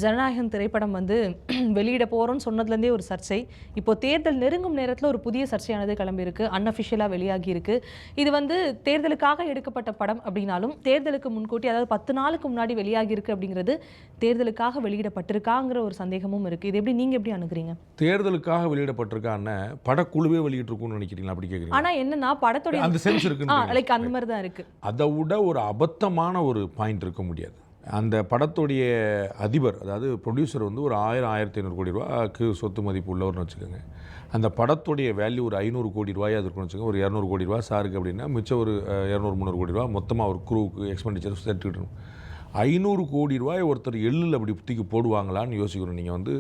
ஜனநாயகம் திரைப்படம் வந்து வெளியிட போகிறோன்னு சொன்னதுலேருந்தே ஒரு சர்ச்சை. இப்போ தேர்தல் நெருங்கும் நேரத்தில் ஒரு புதிய சர்ச்சையானது கிளம்பியிருக்கு, அன்அஃபிஷியலாக வெளியாகி இருக்கு. இது வந்து தேர்தலுக்காக எடுக்கப்பட்ட படம் அப்படின்னாலும் தேர்தலுக்கு முன்கூட்டி, அதாவது 10 நாளுக்கு முன்னாடி வெளியாகி இருக்கு அப்படிங்கிறது தேர்தலுக்காக வெளியிடப்பட்டிருக்காங்கிற ஒரு சந்தேகமும் இருக்குது. இது எப்படி நீங்கள் எப்படி அணுகுறீங்க? தேர்தலுக்காக வெளியிடப்பட்டிருக்கான்னு படக்குழுவே வெளியிட்டிருக்கும்னு நினைக்கிறீங்களா? அப்படி கேட்குறீங்க. ஆனால் என்னன்னா படத்தோட அந்த சென்ஸ் இருக்கு, லைக் அந்த மாதிரி தான் இருக்குது. அதை விட ஒரு அபத்தமான ஒரு பாயிண்ட் இருக்க முடியாது. அந்த படத்துடைய அதிபர், அதாவது ப்ரொடியூசர் வந்து ஒரு 1000-1500 கோடி ரூபாய்க்கு சொத்து மதிப்பு உள்ளவர்னு வச்சுக்கோங்க. அந்த படத்துடைய வேல்யூ ஒரு 500 கோடி ரூபாயாக அது இருக்குன்னு வச்சுக்கோங்க. ஒரு 200 கோடி ரூபா சாருக்கு அப்படின்னா மிச்சம் ஒரு 200-300 கோடி ரூபா மொத்தமாக ஒரு குரூவுக்கு எக்ஸ்பெண்டிச்சர் செட்டுக்கிட்டணும். 500 கோடி ரூபாய் ஒருத்தர் எள்ளில் அப்படி தூக்கி போடுவாங்களான்னு யோசிக்கணும். நீங்கள் வந்து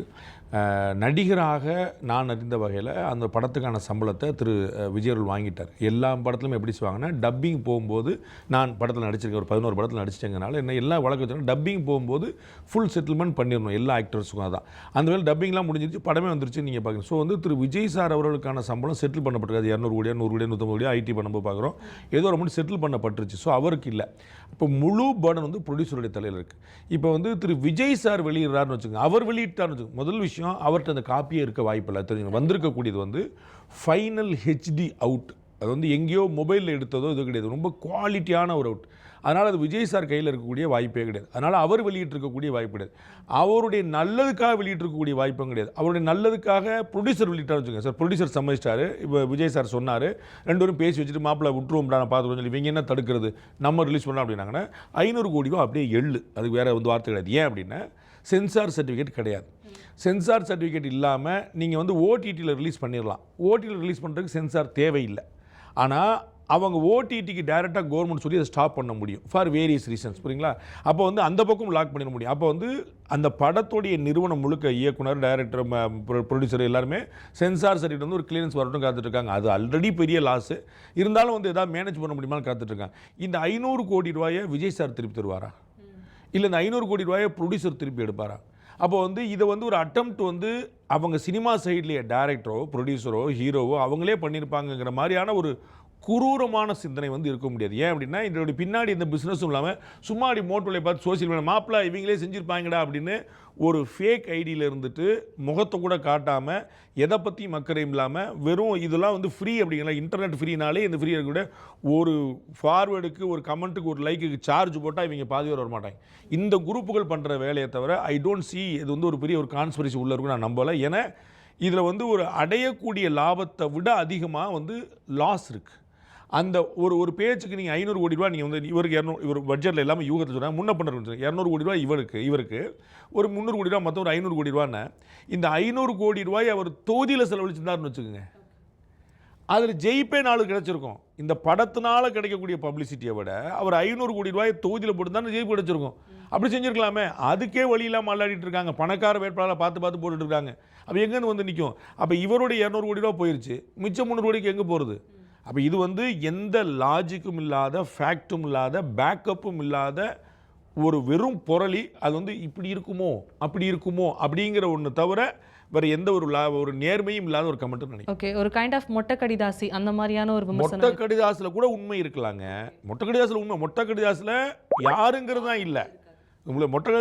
நடிகராக நான் அறிந்த வகையில் அந்த படத்துக்கான சம்பளத்தை திரு விஜய் அவர்கள் வாங்கிட்டார். எல்லா படத்துலையும் எப்படி செய்வாங்கன்னா, டப்பிங் போகும்போது நான் படத்தில் நடிச்சிருக்கேன், ஒரு 11 படத்தில் நடிச்சிட்டேங்கனால என்ன எல்லா வழக்கு வச்சாலும் டப்பிங் போகும்போது ஃபுல் செட்டில்மெண்ட் பண்ணிடணும் எல்லா ஆக்டர்ஸுக்கும். அதான் அந்த வேலை டப்பிங்லாம் முடிஞ்சிருச்சு, படமே வந்துருச்சு நீங்கள் பார்க்குறீங்க. ஸோ வந்து திரு விஜய் சார் அவர்களுக்கான சம்பளம் செட்டில் பண்ணப்பட்டிருக்காது. 200 கோடியா 100 கோடியா 150 கோடியா ஐடி பண்ணும்போது பார்க்குறோம், ஏதோ ஒரு அமௌண்ட் செட்டில் பண்ணப்பட்டுருச்சு. ஸோ அவருக்கு இல்லை. இப்போ முழு பர்டன் வந்து ப்ரொடியூசருடைய தலையில் இருக்குது. இப்போ வந்து திரு விஜய் சார் வெளியிடுறாருன்னு வச்சுக்கோங்க, அவர் வெளியிட்டார்னு வச்சுக்கோங்க. முதல் விஷயம், அவர்கிட்ட அந்த காப்பியே இருக்க வாய்ப்பில்லை. தெரிஞ்சுங்க, வந்திருக்கக்கூடியது வந்து ஃபைனல் ஹெச்டி அவுட். அது வந்து எங்கேயோ மொபைலில் எடுத்ததோ இது கிடையாது, ரொம்ப குவாலிட்டியான ஒரு அவுட். அதனால் அது விஜய் சார் கையில் இருக்கக்கூடிய வாய்ப்பே கிடையாது. அதனால் அவர் வெளியிட்டிருக்கக்கூடிய வாய்ப்பு கிடையாது. அவருடைய நல்லதுக்காக வெளியிட்டிருக்கக்கூடிய வாய்ப்பும் கிடையாது. அவருடைய நல்லதுக்காக ப்ரொடியூசர் வெளியிட்டார் வச்சுக்கோங்க. சார் ப்ரொடியூசர் சம்மதிச்சிட்டாரு, இப்போ விஜய் சார் சொன்னார், 2 பேரும் பேசி வச்சுட்டு மாப்பிள்ளை விட்டுருவோம்டா நான் பார்த்துருவோம் சொல்லி இவங்க என்ன தடுக்கிறது, நம்ம ரிலீஸ் பண்ணலாம் அப்படின்னாங்கன்னா 500 கோடி ரூபா அப்படியே எள்ளு. அதுக்கு வேறு வந்து வார்த்தை கிடையாது. ஏன் அப்படின்னா சென்சார் சர்டிஃபிகேட் கிடையாது. சென்சார் சர்டிஃபிகேட் இல்லாமல் நீங்கள் வந்து ஓடிடியில் ரிலீஸ் பண்ணிடலாம். ஓடிடியில் ரிலீஸ் பண்ணுறதுக்கு சென்சார் தேவையில்லை. ஆனால் அவங்க ஓடிடிக்கு டைரெக்டாக கவர்மெண்ட் சொல்லி அதை ஸ்டாப் பண்ண முடியும் ஃபார் வேரியஸ் ரீசன்ஸ். புரியுங்களா? அப்போ வந்து அந்த பக்கம் லாக் பண்ணிட முடியும். அப்போ வந்து அந்த படத்துடைய நிறுவனம் முழுக்க, இயக்குனர், டைரக்டர், ப்ரொடியூசர் எல்லாருமே சென்சார் சர்டிஃபிகேட் வந்து ஒரு கிளியரன்ஸ் வரட்டும் காத்துட்ருக்காங்க. அது ஆல்ரெடி பெரிய லாஸு. இருந்தாலும் வந்து எதாவது மேனேஜ் பண்ண முடியுமான்னு காத்துட்ருக்காங்க. இந்த 500 கோடி ரூபாயை விஜய் சார் திருப்பி தருவாரா, இல்லை இந்த 500 கோடி ரூபாயை ப்ரொடியூசர் திருப்பி எடுப்பாரா? அப்போ வந்து இதை வந்து ஒரு அட்டெம்ப்ட் வந்து அவங்க சினிமா சைட்லேயே டைரக்டரோ ப்ரொடியூசரோ ஹீரோவோ அவங்களே பண்ணியிருப்பாங்கங்கிற மாதிரியான ஒரு குரூரமான சிந்தனை வந்து இருக்க முடியாது. ஏன் அப்படின்னா இதோட பின்னாடி இந்த பிஸ்னஸும் இல்லாமல் சும்மா அப்படி மோட்டோலை பார்த்து சோசியல் மீடியா மாப்பிள்ளை இவங்களே செஞ்சுருப்பாங்கடா அப்படின்னு ஒரு ஃபேக் ஐடியில் இருந்துட்டு முகத்தை கூட காட்டாமல் எதை பற்றியும் அக்கறையும் இல்லாமல் வெறும் இதெல்லாம் வந்து ஃப்ரீ அப்படிங்கிற இன்டர்நெட் ஃப்ரீனாலே இந்த ஃப்ரீ கூட ஒரு ஃபார்வேர்டுக்கு ஒரு கமெண்ட்டுக்கு ஒரு லைக்குக்கு சார்ஜ் போட்டால் இவங்க பாதி வர மாட்டாங்க. இந்த குரூப்புகள் பண்ணுற வேலையை தவிர ஐ டோன்ட் சி இது வந்து ஒரு பெரிய ஒரு கான்ஸ்பிரசி உள்ள இருக்கும் நான் நம்பலை. ஏன்னா இதில் வந்து ஒரு அடையக்கூடிய லாபத்தை விட அதிகமாக வந்து லாஸ் இருக்குது. அந்த ஒரு பேச்சுக்கு நீங்கள் 500 கோடி ரூபா நீங்கள் வந்து இவருக்கு 200, இவர் பட்ஜெட்டில் எல்லாமே யூகத்தை சொல்கிறாங்க, முன்ன பண்ணுறது 200 கோடி ரூபா இவருக்கு ஒரு 300 கோடி ரூபா மொத்தம் ஒரு 500 கோடி ரூபான்னு இந்த 500 கோடி ரூபாய் அவர் தொகுதியில் செலவழிச்சிருந்தாருன்னு வச்சுக்கோங்க. அதில் ஜெயிப்பே 4 கிடச்சிருக்கும். இந்த படத்தினால கிடைக்கக்கூடிய பப்ளிசிட்டியை விட அவர் 500 கோடி ரூபாய் தொகுதியில் போட்டுருந்தாரு ஜெயிப்பு கிடச்சிருக்கும். அப்படி செஞ்சுருக்கலாமே. அதுக்கே வழி இல்லாமல் அல்லாடிட்டு இருக்காங்க. பணக்கார வேட்பாளரை பார்த்து போட்டுட்டு இருக்காங்க. அப்போ எங்கேருந்து வந்து நிற்கும்? அப்போ இவருடைய 200 கோடி ரூபா போயிடுச்சு, மிச்சம் 300 கோடிக்கு எங்கே போகிறது? அப்போ இது வந்து எந்த லாஜிக்கும் இல்லாத, ஃபேக்டும் இல்லாத, பேக்கப்பும் இல்லாத ஒரு வெறும் பொருளி. அது வந்து இப்படி இருக்குமோ அப்படி இருக்குமோ அப்படிங்கிற ஒன்று தவிர வேறு எந்த ஒரு நேர்மையும் இல்லாத ஒரு கமெண்ட் நினைக்கிறேன். ஓகே, ஒரு கைண்ட் ஆஃப் மொட்டை கடிதாசி அந்த மாதிரியான ஒரு மொட்டை கடிதாசில் கூட உண்மை இருக்கலாங்க. மொட்டை கடிதாசில் யாருங்கிறது தான் இல்லை. உங்களை மொட்டை